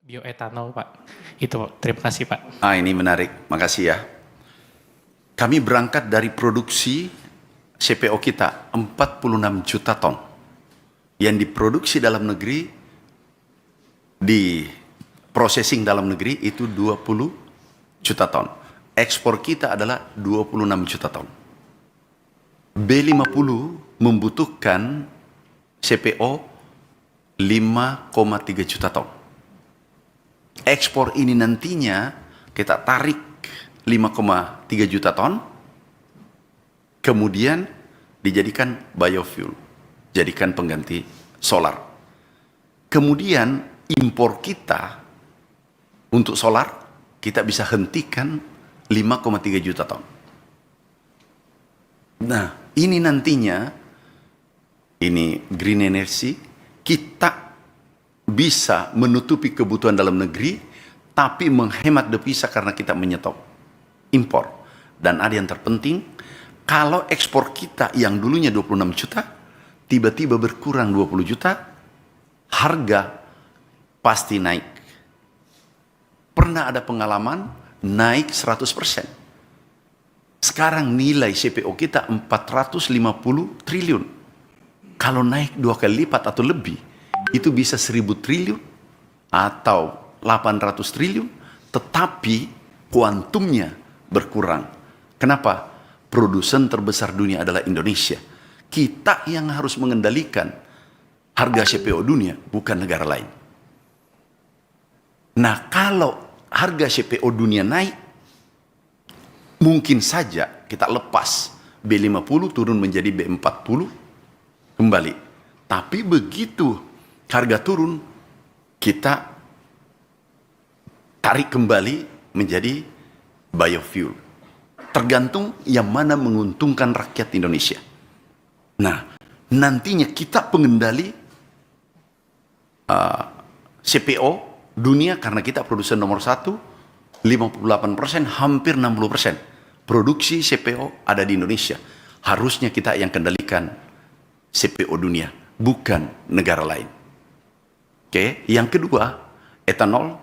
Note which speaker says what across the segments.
Speaker 1: bioetanol, Pak. Itu, terima kasih, Pak.
Speaker 2: Ini menarik, makasih ya. Kami berangkat dari produksi CPO kita 46 juta ton. Yang diproduksi dalam negeri, di processing dalam negeri itu 20 juta ton. Ekspor kita adalah 26 juta ton. B50 membutuhkan CPO 5,3 juta ton. Ekspor ini nantinya kita tarik 5,3 juta ton, kemudian dijadikan biofuel, jadikan pengganti solar. Kemudian impor kita untuk solar, kita bisa hentikan 5,3 juta ton. Nah, ini nantinya, ini green energy, kita bisa menutupi kebutuhan dalam negeri, tapi menghemat devisa karena kita menyetop impor. Dan ada yang terpenting, kalau ekspor kita yang dulunya 26 juta, tiba-tiba berkurang 20 juta, harga pasti naik. Pernah ada pengalaman naik 100%. Sekarang nilai CPO kita 450 triliun. Kalau naik 2 kali lipat atau lebih, itu bisa 1.000 triliun atau 800 triliun, tetapi kuantumnya berkurang. Kenapa? Produsen terbesar dunia adalah Indonesia. Kita yang harus mengendalikan harga CPO dunia, bukan negara lain. Nah, kalau harga CPO dunia naik, mungkin saja kita lepas B50 turun menjadi B40 kembali. Tapi begitu harga turun, kita tarik kembali menjadi biofuel. Tergantung yang mana menguntungkan rakyat Indonesia. Nah, nantinya kita pengendali CPO dunia karena kita produsen nomor 1, 58%, hampir 60%. Produksi CPO ada di Indonesia. Harusnya kita yang kendalikan CPO dunia, bukan negara lain. Oke, yang kedua, etanol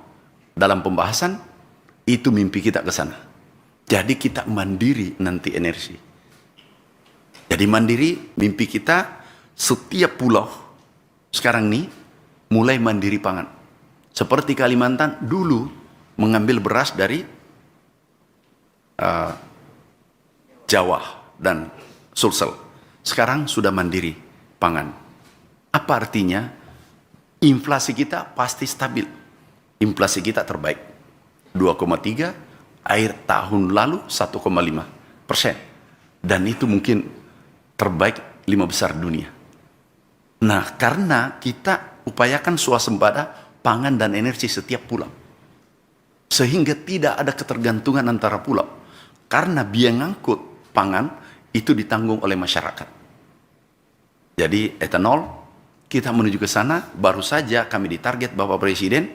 Speaker 2: dalam pembahasan itu mimpi kita ke sana. Jadi kita mandiri nanti energi. Jadi mandiri mimpi kita setiap pulau sekarang nih mulai mandiri pangan. Seperti Kalimantan dulu mengambil beras dari Jawa dan Sulsel. Sekarang sudah mandiri pangan. Apa artinya? Inflasi kita pasti stabil. Inflasi kita terbaik. 2,3, akhir tahun lalu 1,5%. Dan itu mungkin terbaik 5 besar dunia. Nah, karena kita upayakan swasembada pangan dan energi setiap pulau. Sehingga tidak ada ketergantungan antara pulau. Karena biaya ngangkut pangan itu ditanggung oleh masyarakat. Jadi etanol, kita menuju ke sana. Baru saja kami ditarget Bapak Presiden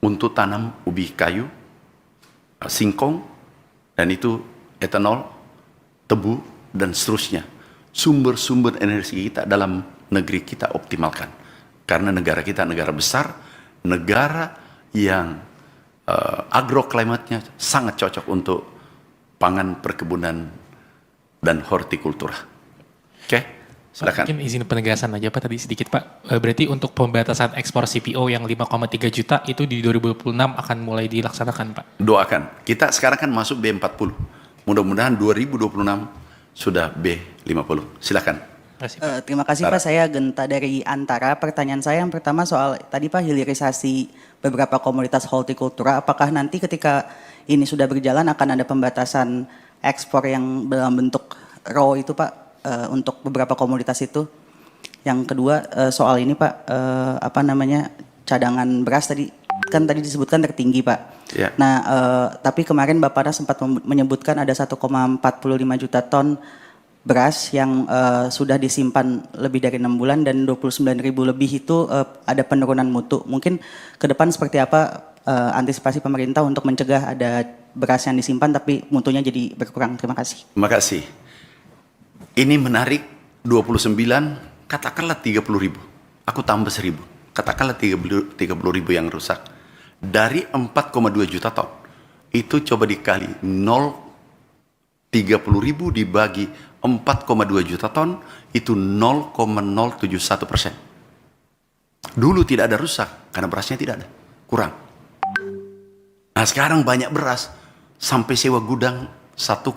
Speaker 2: untuk tanam ubi kayu, singkong, dan itu etanol, tebu, dan seterusnya. Sumber-sumber energi kita dalam negeri kita optimalkan. Karena negara kita negara besar, negara yang agroklimatnya sangat cocok untuk pangan, perkebunan, dan hortikultura. Oke? Silakan.
Speaker 1: Mungkin izin penegasan aja Pak tadi sedikit Pak. Berarti untuk pembatasan ekspor CPO yang 5,3 juta itu di 2026 akan mulai dilaksanakan Pak?
Speaker 2: Doakan. Kita sekarang kan masuk B40. Mudah-mudahan 2026 sudah B50. Silakan.
Speaker 3: Terima kasih Pak, saya Genta dari Antara. Pertanyaan saya yang pertama soal tadi Pak, hilirisasi beberapa komoditas hortikultura. Apakah nanti ketika ini sudah berjalan akan ada pembatasan ekspor yang dalam bentuk raw itu Pak? Untuk beberapa komoditas itu. Yang kedua soal ini Pak, cadangan beras tadi kan tadi disebutkan tertinggi Pak.
Speaker 2: Ya.
Speaker 3: Nah, tapi kemarin Bapak sempat menyebutkan ada 1,45 juta ton beras yang sudah disimpan lebih dari 6 bulan dan 29.000 lebih itu ada penurunan mutu. Mungkin ke depan seperti apa antisipasi pemerintah untuk mencegah ada beras yang disimpan tapi mutunya jadi berkurang? Terima kasih.
Speaker 2: Terima kasih. Ini menarik, 29, katakanlah 30.000. Aku tambah 1.000. Katakanlah 30.000 yang rusak. Dari 4,2 juta ton, itu coba dikali 0,30 ribu dibagi 4,2 juta ton, itu 0,071%. Dulu tidak ada rusak, karena berasnya tidak ada, kurang. Nah sekarang banyak beras, sampai sewa gudang 1,2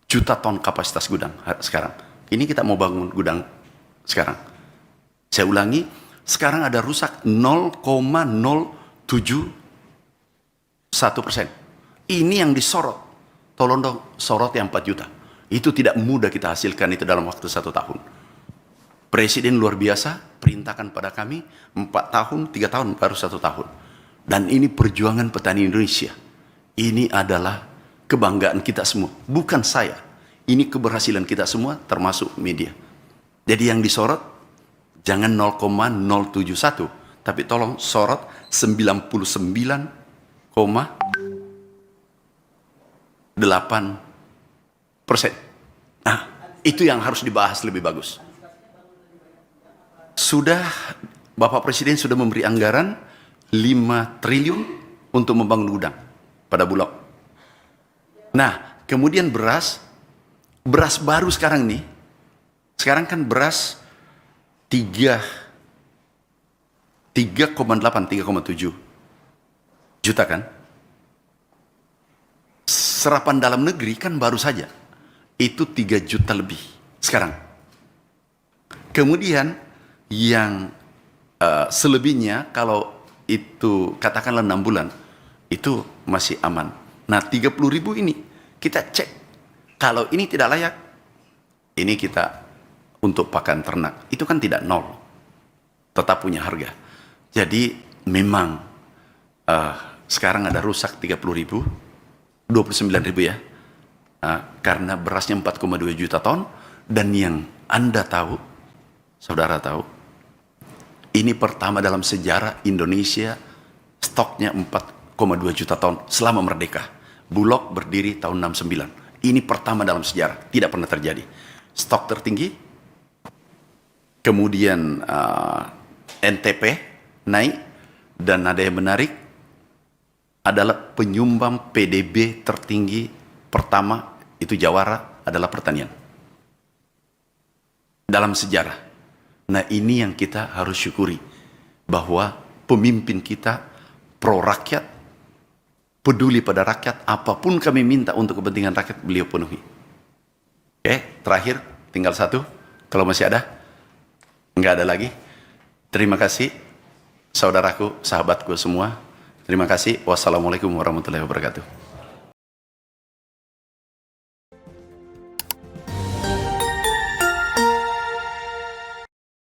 Speaker 2: juta ton kapasitas gudang sekarang. Ini kita mau bangun gudang sekarang. Saya ulangi, sekarang ada rusak 0,071%. Ini yang disorot. Tolong dong sorot yang 4 juta. Itu tidak mudah kita hasilkan itu dalam waktu 1 tahun. Presiden luar biasa, perintahkan pada kami 4 tahun, 3 tahun, baru 1 tahun. Dan ini perjuangan petani Indonesia. Ini adalah kebanggaan kita semua. Bukan saya. Ini keberhasilan kita semua, termasuk media. Jadi yang disorot, jangan 0,071, tapi tolong sorot 99,8%. Nah, itu yang harus dibahas lebih bagus. Sudah, Bapak Presiden sudah memberi anggaran 5 triliun untuk membangun gudang pada Bulog. Nah, kemudian beras baru sekarang nih, sekarang kan beras 3,7 juta kan. Serapan dalam negeri kan baru saja, itu 3 juta lebih sekarang. Kemudian yang selebihnya kalau itu katakanlah 6 bulan, itu masih aman. Nah 30 ribu ini kita cek, kalau ini tidak layak, ini kita untuk pakan ternak, itu kan tidak nol, tetap punya harga. Jadi memang sekarang ada rusak 30 ribu, 29 ribu ya, karena berasnya 4,2 juta ton, dan yang Anda tahu, saudara tahu, ini pertama dalam sejarah Indonesia stoknya 4,2 juta ton selama merdeka. Bulog berdiri tahun 69. Ini pertama dalam sejarah, tidak pernah terjadi. Stok tertinggi, kemudian NTP naik, dan ada yang menarik adalah penyumbang PDB tertinggi pertama, itu Jawara, adalah pertanian dalam sejarah. Nah ini yang kita harus syukuri, bahwa pemimpin kita pro rakyat, peduli pada rakyat, apapun kami minta untuk kepentingan rakyat beliau penuhi. Oke, terakhir tinggal satu, kalau masih ada, nggak ada lagi. Terima kasih saudaraku, sahabatku semua. Terima kasih. Wassalamualaikum warahmatullahi wabarakatuh.